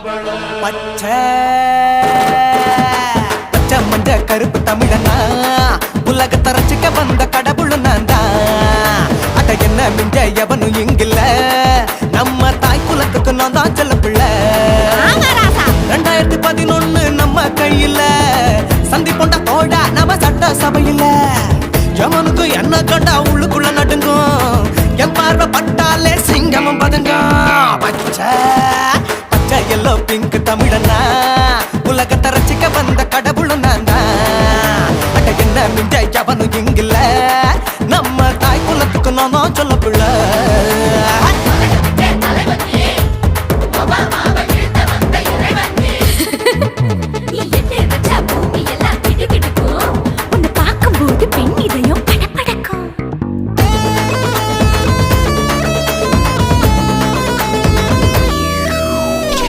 பச்சை பச்சை மஞ்ச கருப்பு தமிழனா உலக தரச்சுக்க வந்த கடவுள் நான் தான். அட என்ன மிஞ்ச எவனும் இங்கில்ல நம்ம தாய் குலத்துக்கு நான் தான் செல்ல பிள்ளை. 2011 நம்ம கையில சந்தி போண்ட தோட நம்ம சட்ட சபையில எவனுக்கு என்ன கண்டா உள்ளுக்குள்ள நடுங்கும் என் பார்வை பட்டாலே சிங்கமும் பதுங்க. பச்சை